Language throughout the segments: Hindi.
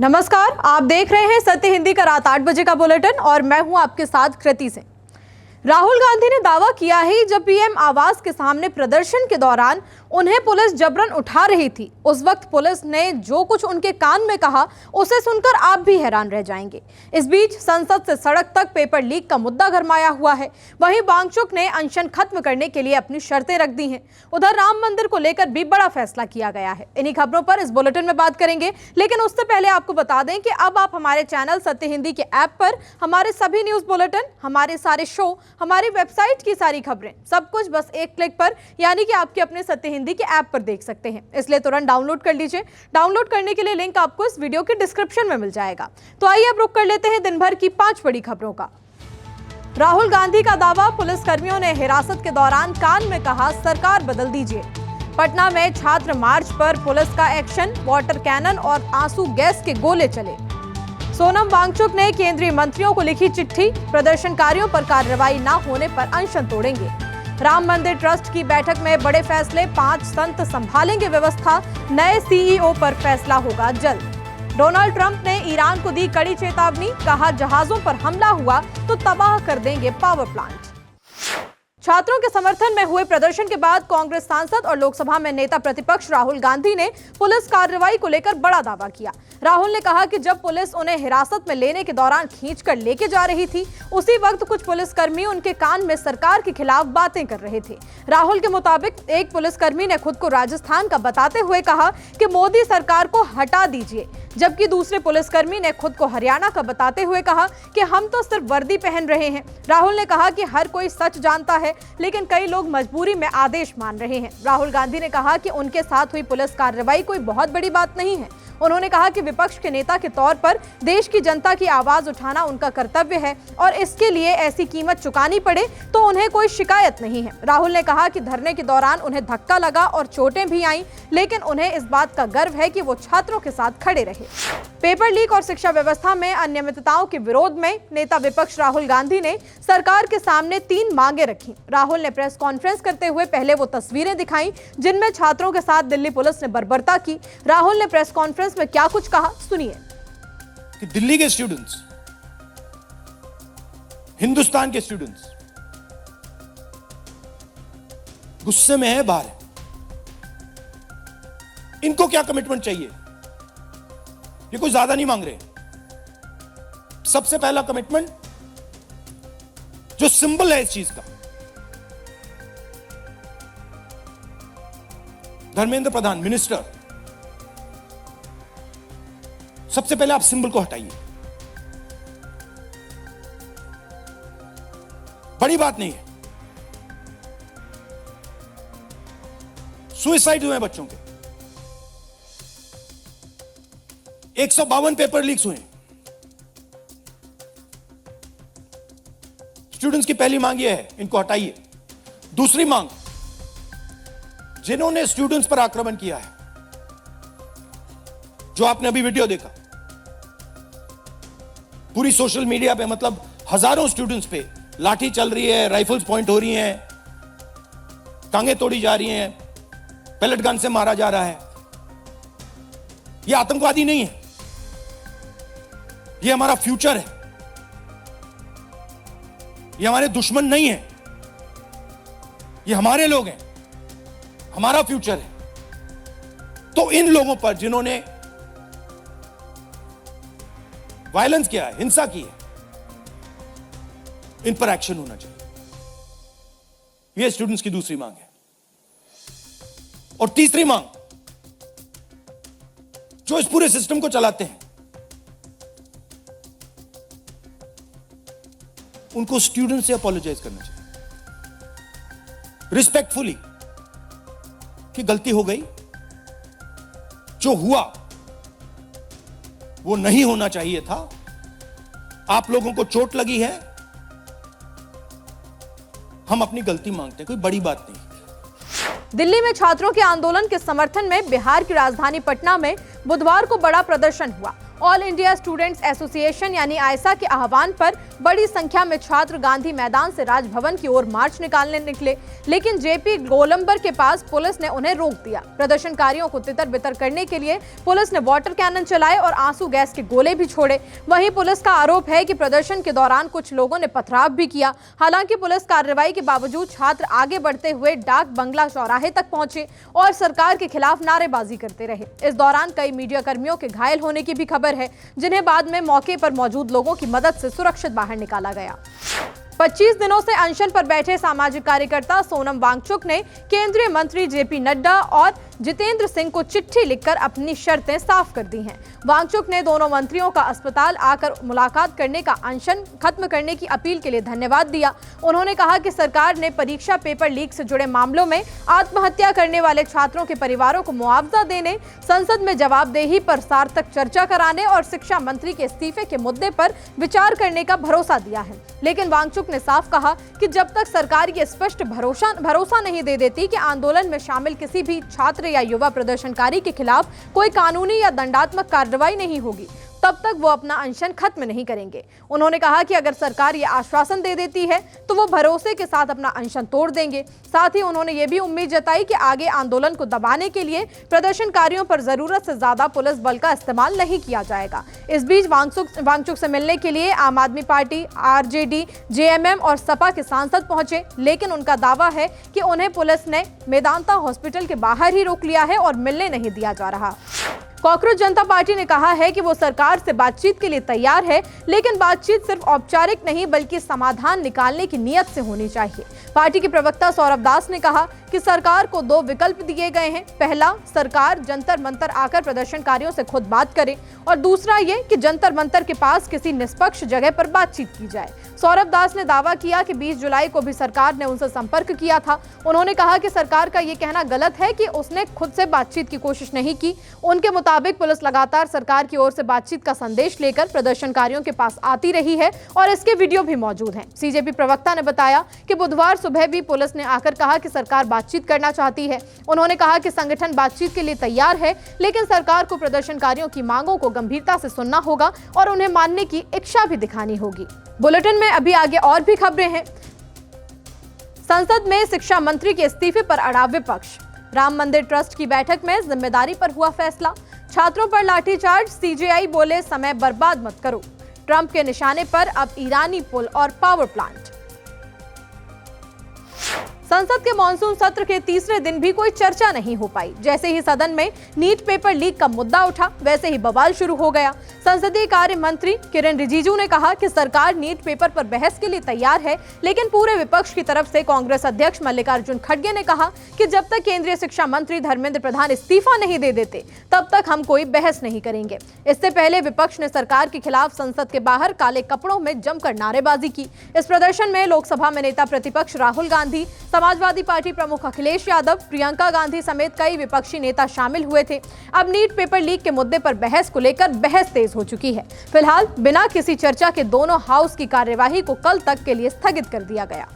नमस्कार, आप देख रहे हैं सत्य हिंदी का रात 8 बजे का बुलेटिन और मैं हूं आपके साथ कृति सिंह। राहुल गांधी ने दावा किया है जब पीएम आवास के सामने प्रदर्शन के दौरान उन्हें पुलिस जबरन उठा रही थी, उस वक्त पुलिस ने जो कुछ उनके कान में कहा उसे सुनकर आप भी हैरान रह जाएंगे। इस बीच संसद से सड़क तक पेपर लीक का मुद्दा गरमाया हुआ है। वहीं वांगचुक ने अनशन खत्म करने के लिए अपनी शर्तें रख दी हैं। उधर राम मंदिर को लेकर भी बड़ा फैसला किया गया है। इन्हीं खबरों पर इस बुलेटिन में बात करेंगे, लेकिन उससे पहले आपको बता दें कि अब आप हमारे चैनल सत्य हिंदी के ऐप पर हमारे सभी न्यूज बुलेटिन, हमारे सारे शो, हमारी वेबसाइट की सारी खबरें, सब कुछ बस एक क्लिक पर यानी कि आपके अपने सत्य हिंदी के ऐप पर देख सकते हैं। इसलिए तुरंत डाउनलोड कर लीजिए। डाउनलोड करने के लिए लिंक आपको इस वीडियो के डिस्क्रिप्शन में मिल जाएगा। तो आइए अब रुक कर लेते हैं दिन भर की 5 बड़ी खबरों का। राहुल गांधी का दावा, पुलिस कर्मियों ने हिरासत के दौरान कान में कहा सरकार बदल दीजिए। पटना में छात्र मार्च पर पुलिस का एक्शन, वाटर कैनन और आंसू गैस के गोले चले। सोनम वांगचुक ने केंद्रीय मंत्रियों को लिखी चिट्ठी, प्रदर्शनकारियों पर कार्रवाई न होने पर अनशन तोड़ेंगे। राम मंदिर ट्रस्ट की बैठक में बड़े फैसले, 5 संत संभालेंगे व्यवस्था, नए सीईओ पर फैसला होगा जल्द। डोनाल्ड ट्रंप ने ईरान को दी कड़ी चेतावनी, कहा जहाजों पर हमला हुआ तो तबाह कर देंगे पावर प्लांट। छात्रों के समर्थन में हुए प्रदर्शन के बाद कांग्रेस सांसद और लोकसभा में नेता प्रतिपक्ष राहुल गांधी ने पुलिस कार्रवाई को लेकर बड़ा दावा किया। राहुल ने कहा कि जब पुलिस उन्हें हिरासत में लेने के दौरान खींचकर लेके जा रही थी, उसी वक्त कुछ पुलिसकर्मी उनके कान में सरकार के खिलाफ बातें कर रहे थे। राहुल के मुताबिक एक पुलिसकर्मी ने खुद को राजस्थान का बताते हुए कहा कि मोदी सरकार को हटा दीजिए, जबकि दूसरे पुलिसकर्मी ने खुद को हरियाणा का बताते हुए कहा कि हम तो सिर्फ वर्दी पहन रहे हैं। राहुल ने कहा कि हर कोई सच जानता है, लेकिन कई लोग मजबूरी में आदेश मान रहे हैं। राहुल गांधी ने कहा कि उनके साथ हुई पुलिस कार्रवाई कोई बहुत बड़ी बात नहीं है। उन्होंने कहा कि विपक्ष के नेता के तौर पर देश की जनता की आवाज उठाना उनका कर्तव्य है और इसके लिए ऐसी कीमत चुकानी पड़े तो उन्हें कोई शिकायत नहीं है। राहुल ने कहा कि धरने के दौरान उन्हें धक्का लगा और चोटें भी आईं, लेकिन उन्हें इस बात का गर्व है कि वो छात्रों के साथ खड़े रहे। पेपर लीक और शिक्षा व्यवस्था में अनियमितताओं के विरोध में नेता विपक्ष राहुल गांधी ने सरकार के सामने 3 मांगे रखी। राहुल ने प्रेस कॉन्फ्रेंस करते हुए पहले वो तस्वीरें दिखाई जिनमें छात्रों के साथ दिल्ली पुलिस ने बर्बरता की। राहुल ने प्रेस कॉन्फ्रेंस में क्या कुछ कहा, सुनिए। कि दिल्ली के स्टूडेंट्स, हिंदुस्तान के स्टूडेंट्स गुस्से में है, बाहर है। इनको क्या कमिटमेंट चाहिए? ये कोई ज्यादा नहीं मांग रहे। सबसे पहला कमिटमेंट जो सिंबल है इस चीज का, धर्मेंद्र प्रधान मिनिस्टर, सबसे पहले आप सिंबल को हटाइए। बड़ी बात नहीं है। सुसाइड हुए हैं बच्चों के, 152 पेपर लीक्स हुए। स्टूडेंट्स की पहली मांग यह है, इनको हटाइए। दूसरी मांग, जिन्होंने स्टूडेंट्स पर आक्रमण किया है, जो आपने अभी वीडियो देखा, पूरी सोशल मीडिया पे, मतलब हजारों स्टूडेंट्स पे लाठी चल रही है, राइफल्स पॉइंट हो रही हैं, टांगे तोड़ी जा रही हैं, पेलेट गन से मारा जा रहा है। ये आतंकवादी नहीं है, ये हमारा फ्यूचर है, ये हमारे दुश्मन नहीं है, ये हमारे लोग हैं, हमारा फ्यूचर है। तो इन लोगों पर जिन्होंने वायलेंस किया है, हिंसा की है, इन पर एक्शन होना चाहिए। यह स्टूडेंट्स की दूसरी मांग है। और तीसरी मांग, जो इस पूरे सिस्टम को चलाते हैं, उनको स्टूडेंट से अपोलोजाइज करना चाहिए रिस्पेक्टफुली कि गलती हो गई, जो हुआ वो नहीं होना चाहिए था, आप लोगों को चोट लगी है, हम अपनी गलती मांगते हैं, कोई बड़ी बात नहीं। दिल्ली में छात्रों के आंदोलन के समर्थन में बिहार की राजधानी पटना में बुधवार को बड़ा प्रदर्शन हुआ। ऑल इंडिया स्टूडेंट्स एसोसिएशन यानी आयसा के आह्वान पर बड़ी संख्या में छात्र गांधी मैदान से राजभवन की ओर मार्च निकालने निकले, लेकिन जेपी गोलंबर के पास पुलिस ने उन्हें रोक दिया। प्रदर्शनकारियों को तितर-बितर करने के लिए पुलिस ने वाटर कैनन चलाए और आंसू गैस के गोले भी छोड़े। वहीं पुलिस का आरोप है कि प्रदर्शन के दौरान कुछ लोगों ने पथराव भी किया। हालांकि पुलिस कार्रवाई के बावजूद छात्र आगे बढ़ते हुए डाक बंगला चौराहे तक पहुंचे और सरकार के खिलाफ नारेबाजी करते रहे। इस दौरान कई मीडिया कर्मियों के घायल होने की भी खबर है, जिन्हें बाद में मौके पर मौजूद लोगों की मदद से सुरक्षित बाहर निकाला गया। 25 दिनों से अनशन पर बैठे सामाजिक कार्यकर्ता सोनम वांगचुक ने केंद्रीय मंत्री जेपी नड्डा और जितेंद्र सिंह को चिट्ठी लिखकर अपनी शर्तें साफ कर दी हैं। वांगचुक ने दोनों मंत्रियों का अस्पताल आकर मुलाकात करने का अनशन खत्म करने की अपील के लिए धन्यवाद दिया। उन्होंने कहा कि सरकार ने परीक्षा पेपर लीक से जुड़े मामलों में आत्महत्या करने वाले छात्रों के परिवारों को मुआवजा देने, संसद में जवाबदेही पर सार्थक चर्चा कराने और शिक्षा मंत्री के इस्तीफे के मुद्दे पर विचार करने का भरोसा दिया है। लेकिन वांगचुक ने साफ कहा कि जब तक सरकार ये स्पष्ट भरोसा नहीं दे देती कि आंदोलन में शामिल किसी भी छात्र या युवा प्रदर्शनकारी के खिलाफ कोई कानूनी या दंडात्मक कार्रवाई नहीं होगी, तब तक वो अपना अनशन खत्म नहीं करेंगे। उन्होंने कहा कि अगर सरकार ये आश्वासन दे देती है तो वो भरोसे के साथ अपना अनशन तोड़ देंगे। साथ ही उन्होंने ये भी उम्मीद जताई कि आगे आंदोलन को दबाने के लिए प्रदर्शनकारियों पर जरूरत से ज्यादा पुलिस बल का इस्तेमाल नहीं किया जाएगा। इस बीच वांगचुक से मिलने के लिए आम आदमी पार्टी, आरजेडी, जेएमएम और सपा के सांसद पहुंचे, लेकिन उनका दावा है कि उन्हें पुलिस ने मेदांता हॉस्पिटल के बाहर ही रोक लिया है और मिलने नहीं दिया जा रहा। कॉकरोच जनता पार्टी ने कहा है कि वो सरकार से बातचीत के लिए तैयार है, लेकिन बातचीत सिर्फ औपचारिक नहीं बल्कि समाधान निकालने की नीयत से होनी चाहिए। पार्टी के प्रवक्ता सौरभ दास ने कहा कि सरकार को 2 विकल्प दिए गए हैं। पहला, सरकार जंतर मंतर आकर प्रदर्शनकारियों से खुद बात करे, और दूसरा ये कि जंतर मंतर के पास किसी निष्पक्ष जगह पर बातचीत की जाए। सौरभ दास ने दावा किया कि 20 जुलाई को भी सरकार ने उनसे संपर्क किया था। उन्होंने कहा कि सरकार का ये कहना गलत है कि उसने खुद से बातचीत की कोशिश नहीं की। उनके मुताबिक पुलिस लगातार सरकार की ओर से बातचीत का संदेश लेकर प्रदर्शनकारियों के पास आती रही है और इसके वीडियो भी मौजूद हैं। सीजेपी प्रवक्ता ने बताया कि बुधवार सुबह भी पुलिस ने आकर कहा कि सरकार बातचीत करना चाहती है। उन्होंने कहा कि संगठन बातचीत के लिए तैयार है, लेकिन सरकार को प्रदर्शनकारियों की मांगों को गंभीरता से सुनना होगा और उन्हें मानने की इच्छा भी दिखानी होगी। बुलेटिन में अभी आगे और भी खबरें हैं। संसद में शिक्षा मंत्री के इस्तीफे पर अड़ा विपक्ष। राम मंदिर ट्रस्ट की बैठक में जिम्मेदारी पर हुआ फैसला। छात्रों पर लाठीचार्ज, सीजेआई बोले समय बर्बाद मत करो। ट्रंप के निशाने पर अब ईरानी पुल और पावर प्लांट। संसद के मॉनसून सत्र के तीसरे दिन भी कोई चर्चा नहीं हो पाई। जैसे ही सदन में नीट पेपर लीक का मुद्दा उठा, वैसे ही बवाल शुरू हो गया। संसदीय कार्य मंत्री किरेन रिजिजू ने कहा कि सरकार नीट पेपर पर बहस के लिए तैयार है, लेकिन पूरे विपक्ष की तरफ से कांग्रेस अध्यक्ष मल्लिकार्जुन खड़गे ने कहा कि जब तक केंद्रीय शिक्षा मंत्री धर्मेंद्र प्रधान इस्तीफा नहीं दे देते, तब तक हम कोई बहस नहीं करेंगे। इससे पहले विपक्ष ने सरकार के खिलाफ संसद के बाहर काले कपड़ों में जमकर नारेबाजी की। इस प्रदर्शन में लोकसभा में नेता प्रतिपक्ष राहुल गांधी, समाजवादी पार्टी प्रमुख अखिलेश यादव, प्रियंका गांधी समेत कई विपक्षी नेता शामिल हुए थे। अब नीट पेपर लीक के मुद्दे पर बहस को लेकर बहस तेज हो चुकी है। फिलहाल बिना किसी चर्चा के दोनों हाउस की कार्यवाही को कल तक के लिए स्थगित कर दिया गया।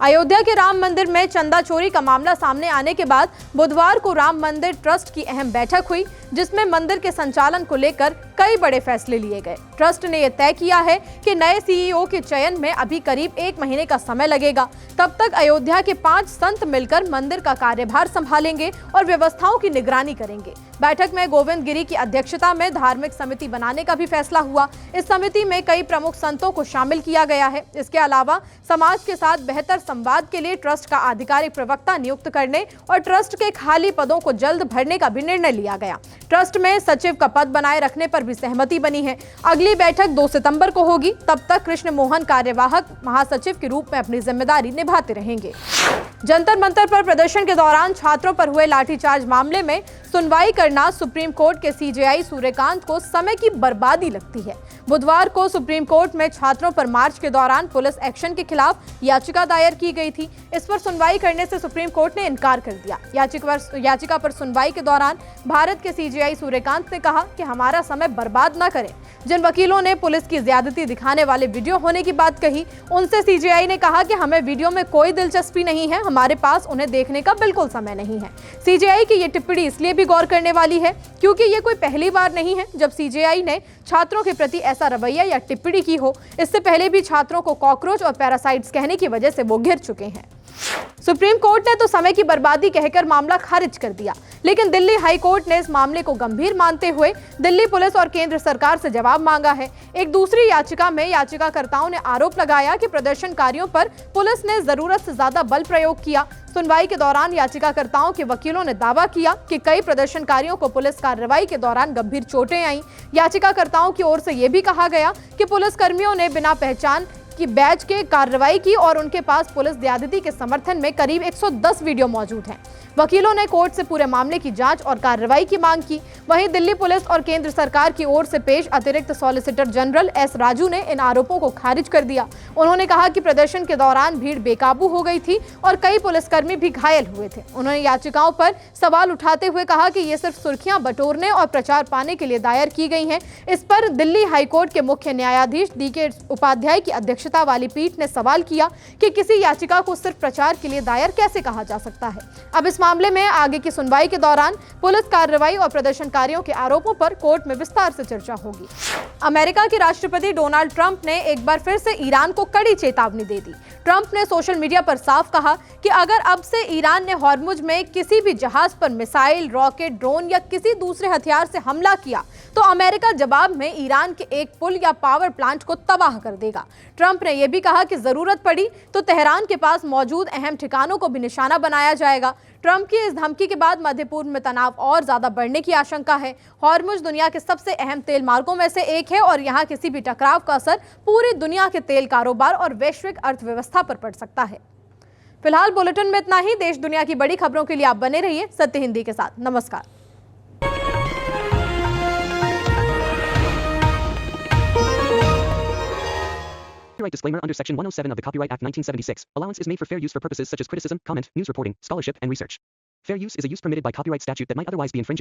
अयोध्या के राम मंदिर में चंदा चोरी का मामला सामने आने के बाद बुधवार को राम मंदिर ट्रस्ट की अहम बैठक हुई, जिसमें मंदिर के संचालन को लेकर कई बड़े फैसले लिए गए। ट्रस्ट ने यह तय किया है कि नए सीईओ के चयन में अभी करीब 1 महीने का समय लगेगा। तब तक अयोध्या के 5 संत मिलकर मंदिर का कार्यभार संभालेंगे और व्यवस्थाओं की निगरानी करेंगे। बैठक में गोविंद गिरी की अध्यक्षता में धार्मिक समिति बनाने का भी फैसला हुआ। इस समिति में कई प्रमुख संतों को शामिल किया गया है। इसके अलावा समाज के साथ बेहतर संवाद के लिए ट्रस्ट का आधिकारिक प्रवक्ता नियुक्त करने और ट्रस्ट के खाली पदों को जल्द भरने का भी निर्णय लिया गया। ट्रस्ट में सचिव का पद बनाए रखने पर भी सहमति बनी है। अगली बैठक 2 सितंबर को होगी। तब तक कृष्ण मोहन कार्यवाहक महासचिव के रूप में अपनी जिम्मेदारी निभाते रहेंगे। जंतर मंतर पर प्रदर्शन के दौरान छात्रों पर हुए लाठीचार्ज मामले में सुनवाई करना सुप्रीम कोर्ट के सीजेआई सूर्यकांत को समय की बर्बादी लगती है। बुधवार को सुप्रीम कोर्ट में छात्रों पर मार्च के दौरान पुलिस एक्शन के खिलाफ याचिका दायर की गई थी। इस पर सुनवाई करने से सुप्रीम कोर्ट ने इनकार कर दिया। याचिका पर सुनवाई के दौरान भारत के सीजेआई सूर्यकांत ने कहा कि हमारा समय बर्बाद न करें। जिन वकीलों ने पुलिस की ज्यादती दिखाने वाले वीडियो होने की बात कही, उनसे सीजेआई ने कहा कि हमें वीडियो में कोई दिलचस्पी नहीं है, हमारे पास उन्हें देखने का बिल्कुल समय नहीं है। सीजेआई की ये टिप्पणी इसलिए भी गौर करने वाली है, क्योंकि ये कोई पहली बार नहीं है जब सीजेआई ने छात्रों के प्रति ऐसा रवैया या टिप्पणी की हो। इससे पहले भी छात्रों को कॉकरोच और पैरासाइट्स कहने की वजह से वो घिर चुके हैं। सुप्रीम कोर्ट ने तो समय की बर्बादी कहकर मामला खारिज कर दिया, लेकिन दिल्ली हाई कोर्ट ने इस मामले को गंभीर मानते हुए दिल्ली पुलिस और केंद्र सरकार से जवाब मांगा है। एक दूसरी याचिका में याचिकाकर्ताओं ने आरोप लगाया कि प्रदर्शनकारियों पर पुलिस ने जरूरत से ज्यादा बल प्रयोग किया। सुनवाई के दौरान याचिकाकर्ताओं के वकीलों ने दावा किया कि कई प्रदर्शनकारियों को पुलिस कार्रवाई के दौरान गंभीर चोटें आईं। याचिकाकर्ताओं की ओर से यह भी कहा गया कि पुलिसकर्मियों ने बिना पहचान की बैच के कार्रवाई की और उनके पास पुलिस ज्यादती के समर्थन में करीब 110 वीडियो मौजूद हैं। वकीलों ने कोर्ट से पूरे मामले की जांच और कार्रवाई की मांग की। वहीं दिल्ली पुलिस और केंद्र सरकार की ओर से पेश अतिरिक्त सॉलिसिटर जनरल एस राजू ने इन आरोपों को खारिज कर दिया। उन्होंने कहा कि प्रदर्शन के दौरान भीड़ बेकाबू हो गई थी और कई पुलिसकर्मी भी घायल हुए थे। उन्होंने याचिकाओं पर सवाल उठाते हुए कहा कि ये सिर्फ सुर्खियां बटोरने और प्रचार पाने के लिए दायर की गई हैं। इस पर दिल्ली हाईकोर्ट के मुख्य न्यायाधीश DK उपाध्याय की अध्यक्षता वाली पीठ ने सवाल किया कि किसी याचिका को सिर्फ प्रचार के लिए दायर कैसे कहा जा सकता है। अब इस मामले में आगे की सुनवाई के दौरान पुलिस कार्रवाई और प्रदर्शनकारियों के आरोपों पर कोर्ट में विस्तार से चर्चा होगी। अमेरिका के राष्ट्रपति डोनाल्ड ट्रंप ने एक बार फिर से ईरान को कड़ी चेतावनी दे दी। ट्रंप ने सोशल मीडिया पर साफ कहा कि अगर अब से ईरान ने हॉर्मुज में किसी भी जहाज पर मिसाइल, रॉकेट, ड्रोन या किसी दूसरे हथियार से हमला किया तो अमेरिका जवाब में ईरान के एक पुल या पावर प्लांट को तबाह कर देगा। ट्रंप ने यह भी कहा कि जरूरत पड़ी तो तेहरान के पास मौजूद अहम ठिकानों को भी निशाना बनाया जाएगा। ट्रंप की इस धमकी के बाद मध्य पूर्व में तनाव और ज्यादा बढ़ने की आशंका है। हॉर्मुज दुनिया के सबसे अहम तेल मार्गों में से एक है और यहां किसी भी टकराव का असर पूरी दुनिया के तेल कारोबार और वैश्विक अर्थव्यवस्था पर पड़ सकता है। फिलहाल बुलेटिन में इतना ही। देश दुनिया की बड़ी खबरों के लिए आप बने रहिए सत्य हिंदी के साथ। नमस्कार। Copyright disclaimer under Section 107 of the Copyright Act 1976. Allowance is made for fair use for purposes such as criticism, comment, news reporting, scholarship, and research. Fair use is a use permitted by copyright statute that might otherwise be infringing.